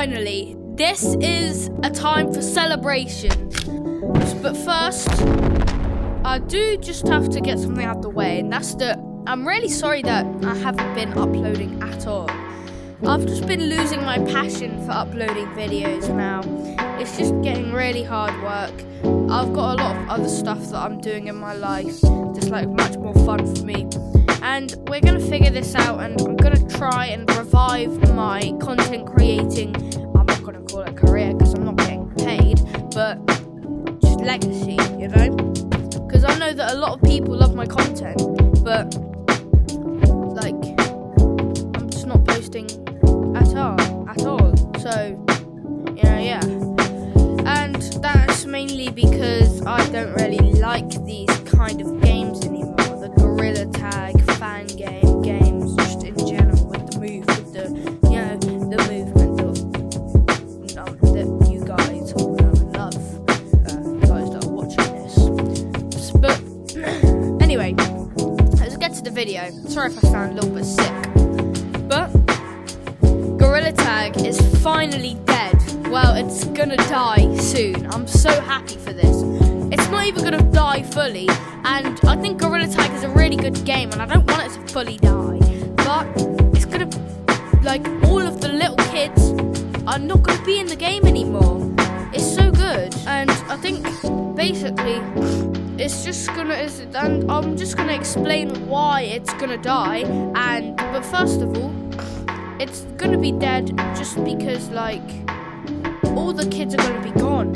finally, this is a time for celebration. But first, I do just have to get something out of the way, and that's that I'm really sorry that I haven't been uploading at all. I've just been losing my passion for uploading videos now. It's just getting really hard work. I've got a lot of other stuff that I'm doing in my life that's like much more fun for me. And we're going to figure this out, and I'm going to try and revive my content creating, I'm not going to call it a career because I'm not getting paid, but just legacy, you know? Because I know that a lot of people love my content, but like, I'm just not posting at all. So, yeah. And that's mainly because I don't really like these kind of games anymore. The Gorilla Tag, fan games, just in general, with the movement that you guys all know and love. Guys that are watching this. But anyway, let's get to the video. Sorry if I sound a little bit sick. But Gorilla Tag is finally dead. Well, it's gonna die soon. I'm so happy for this. It's not even gonna die fully, and I think Gorilla Tag is a really good game, and I don't want it to fully die. But it's gonna, like, all of the little kids are not gonna be in the game anymore. It's so good, and I think basically and I'm just gonna explain why it's gonna die. But first of all, it's gonna be dead just because, like, all the kids are going to be gone,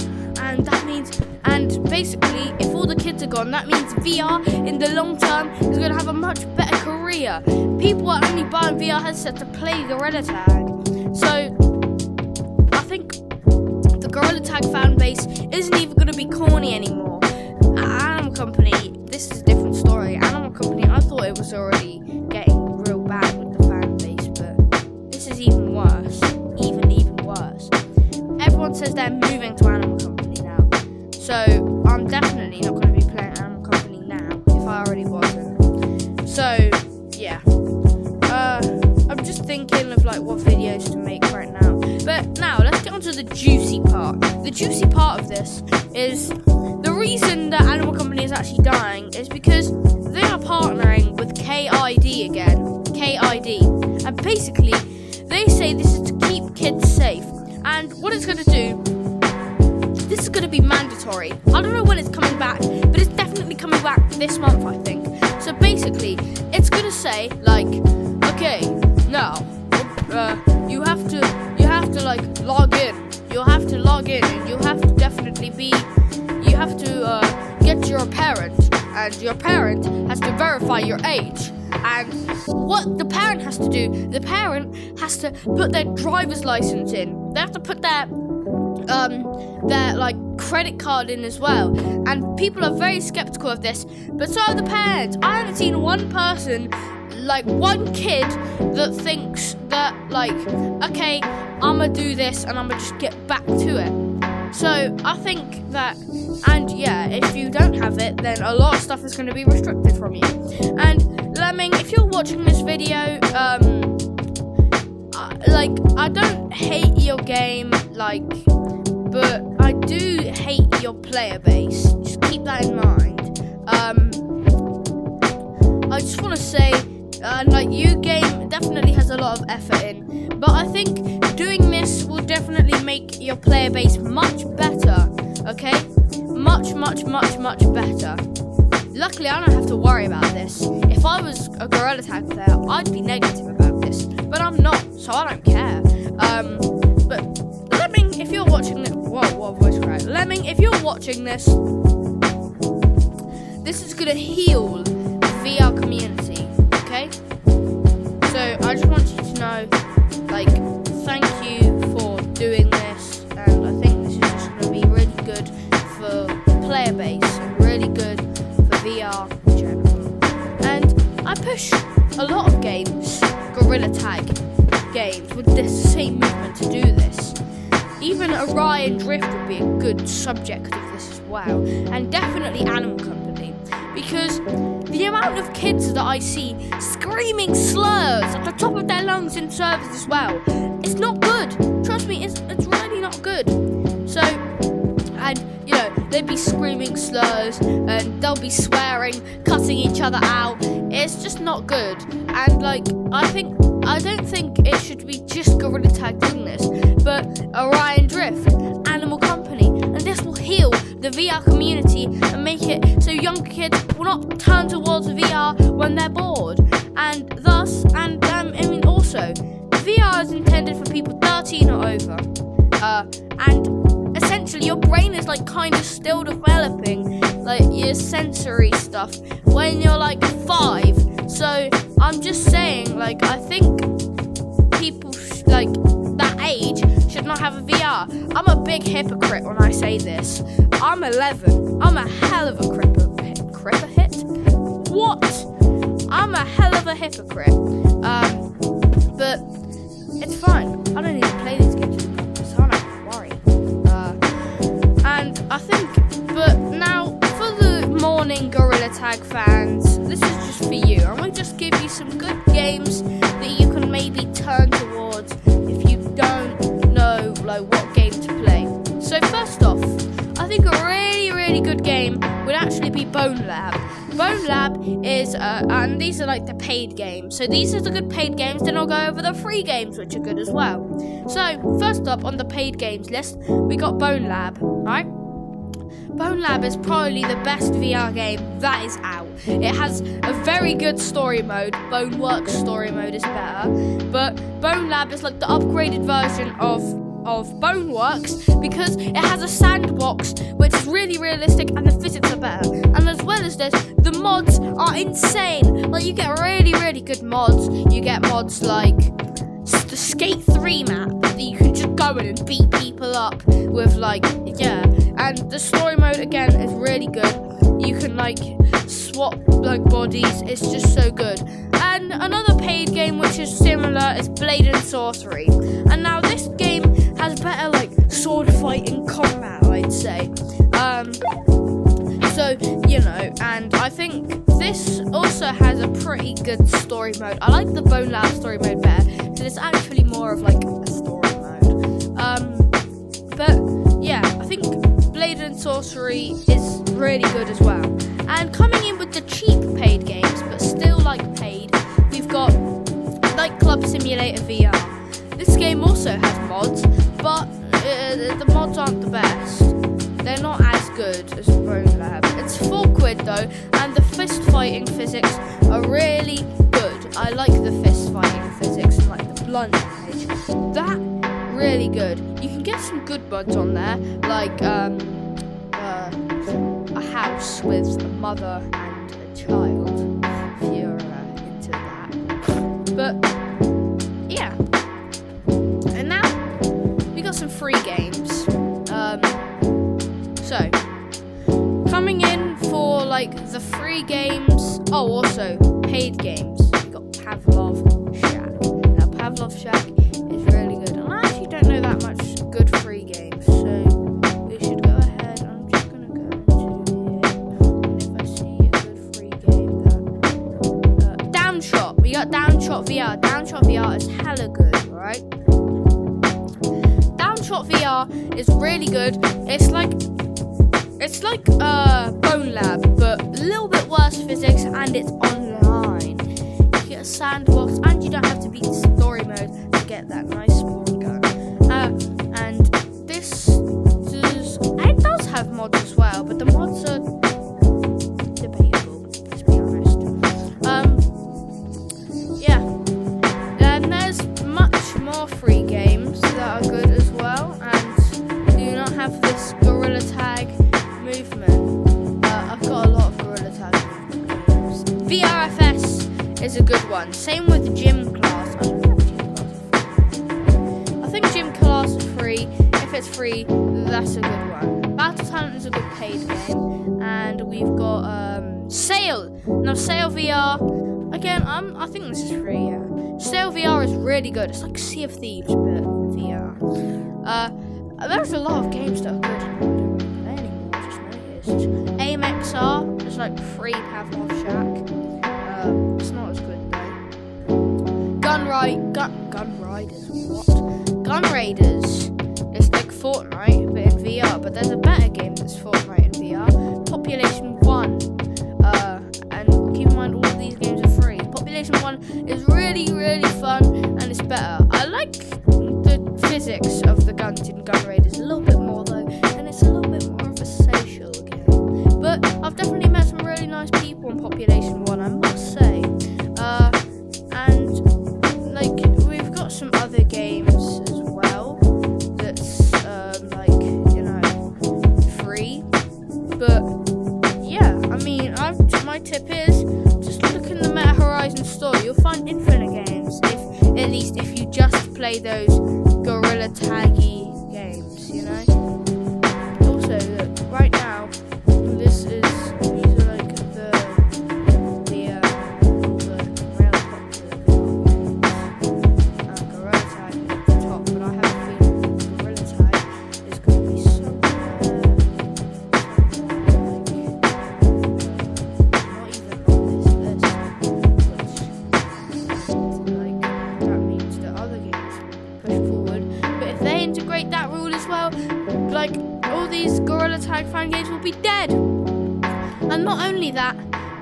and basically if all the kids are gone, that means VR in the long term is going to have a much better career. People are only buying VR headsets to play Gorilla Tag, so I think the Gorilla Tag fan base isn't even going to be corny anymore. Animal Company, this is a different story. Animal Company, I thought it was already getting real bad with the fan base, but this is even worse, even worse. Everyone says they're moving to Animal Company now, so I'm definitely not going to be playing Animal Company now, if I already wasn't. So, yeah. I'm just thinking of, like, what videos to make right now. But now, let's get on to the juicy part. The juicy part of this is the reason that Animal Company is actually dying is because they are partnering with KID again. KID. And basically, they say this is to keep kids safe. And what it's going to do, this is going to be mandatory. I don't know when it's coming back, but it's definitely coming back this month, I think. So basically, it's going to say, like, okay, now, you have to like log in. You'll have to log in, and you'll have to get your parent, and your parent has to verify your age. And what the parent has to do, the parent has to put their driver's license in. They have to put their like credit card in as well. And people are very skeptical of this, but so are the parents. I haven't seen one person, like one kid, that thinks that, like, okay, I'ma do this and I'ma just get back to it. So I think that, and yeah, if you don't have it, then a lot of stuff is going to be restricted from you. And Lemming, if you're watching this video, like, I don't hate your game, like, but I do hate your player base. Just keep that in mind. I just want to say, like, your game definitely has a lot of effort in, but I think doing this will definitely make your player base much better, okay? Much better. Luckily, I don't have to worry about this. If I was a Gorilla Tag player, I'd be negative about this, but I'm not, so I don't care. But Lemming, if you're watching this, whoa, voice crack. Lemming, if you're watching this, this is gonna heal the VR community, okay? So I just want you to know, like, thank you for doing this, and I think this is just gonna be really good for player base and really good for VR in general. And I push a lot of games, Gorilla Tag games, with this same movement to do this. Even Orion Drift would be a good subject of this as well, and definitely Animal Company, because the amount of kids that I see screaming slurs at the top of their lungs in servers as well, it's not good. Trust me, it's really not good. So, and you know, they'd be screaming slurs and they'll be swearing, cutting each other out. It's just not good. And like, I don't think it should be just Gorilla Tag doing this, but Orion Drift, Animal Company, and this will heal the VR community and make it so younger kids will not turn towards VR when they're bored. And thus, also, VR is intended for people 13 or over. And essentially your brain is like kind of still developing, like your sensory stuff, when you're like 5. So I'm just saying, like, I think people like that age should not have a VR. I'm a big hypocrite when I say this. I'm 11. I'm a hell of a hit. What? I'm a hell of a hypocrite. But it's fine. I don't need to play these games anymore, so I don't have to worry. And I think, but now for the morning Gorilla Tag fans, this is just for you. I'm gonna just give you some good games that you can maybe turn towards if you don't know like what game to play. So first off, I think a really good game would actually be Bone Lab. Bone Lab is, and these are like the paid games. So these are the good paid games, then I'll go over the free games, which are good as well. So, first up on the paid games list, we got Bone Lab, right? Bone Lab is probably the best VR game that is out. It has a very good story mode. Boneworks story mode is better. But Bone Lab is like the upgraded version of Boneworks because it has a sandbox which is really realistic and the physics are better. And as well as this, the mods are insane. Like, you get really good mods. You get mods like the Skate 3 map that you can just go in and beat people up with, like, yeah. And the story mode again is really good. You can like swap like bodies. It's just so good. And another paid game which is similar is Blade and Sorcery. And now this game has better like sword fighting combat, I'd say. So, you know, and I think this also has a pretty good story mode. I like the Bone Lab story mode better because it's actually more of like a story mode. But yeah, I think Blade and Sorcery is really good as well. And coming in with the cheap paid games, but still like paid, we've got like Club Simulator VR. This game also has mods, but the mods aren't the best. They're not as good as Bone Lab. It's £4 though, and the fist fighting physics are really good. I like the fist fighting physics and like the blunt damage. That really good. You can get some good mods on there, like a house with a mother and a child, if you're into that. But yeah, and now we got some free games. So coming in for like the free games. Oh, also paid games. We got Pavlov Shack. Now Pavlov Shack is really good, and I actually don't know that much good free games, so we should go ahead. I'm just gonna go into here, and if I see a good free game, that Downshot. We got Downshot VR. Downshot VR is hella good, right? Downshot VR is really good. It's like Bone Lab, but a little bit worse physics, and it's online. You get a sandbox, and you don't have to beat story mode to get that nice spawn gun. And this it does have mods as well, but the mods are debatable, let's be honest. Yeah. And there's much more free games that are good as well, and do not have this Gorilla Tag movement. I've got a lot of Gorilla Tag games. VRFS is a good one. Same with Gym Class. I don't know if Gym Class is free. I think Gym Class is free. If it's free, that's a good one. Battle Talent is a good paid game. And we've got Sail. Now Sail VR, again, I think this is free, yeah. Sail VR is really good. It's like Sea of Thieves, but VR. There's a lot of games that are good. Aim XR is like free Pavlov Shack. It's not as good though. Gun Gun Riders. What? Gun Raiders. It's like Fortnite, but in VR. But there's a better game that's Fortnite in VR. Population 1. And keep in mind, all of these games are free. Population 1 is really, really fun, and it's better. I like the physics of the guns in Gun Raiders a little bit more though, and it's a little bit more of a social game. But I've definitely met some really nice people in Population 1, I must say. And like we've got some other games as well that's free. But yeah, I mean, my tip is just look in the Meta Horizon store. You'll find infinite games, at least if you just play those Gorilla Taggy games, you know. Also, look, right now, these are like the real popular Gorilla Tag at the top, but I have a feeling Gorilla Tag is going to be somewhere not even on this list, which that means that other games push forward. But if they integrate that rule as well, like all these Gorilla Tag fan games will be dead. And not only that,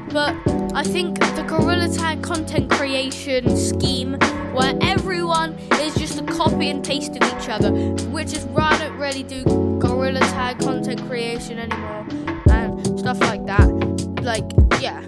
but I think the Gorilla Tag content creation scheme where everyone is just a copy and paste of each other, which is why I don't really do Gorilla Tag content creation anymore and stuff like that. Like, yeah.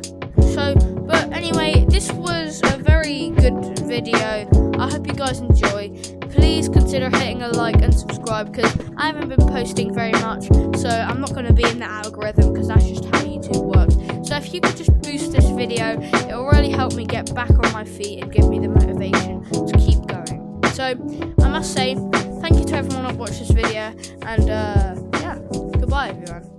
So, but anyway, this was a very good video. I hope you guys enjoy. Please consider hitting a like and subscribe, because I haven't been posting very much, so I'm not going to be in the algorithm, because that's just how YouTube works. So if you could just boost this video, it will really help me get back on my feet and give me the motivation to keep going. So I must say thank you to everyone that watched this video, and yeah, goodbye everyone.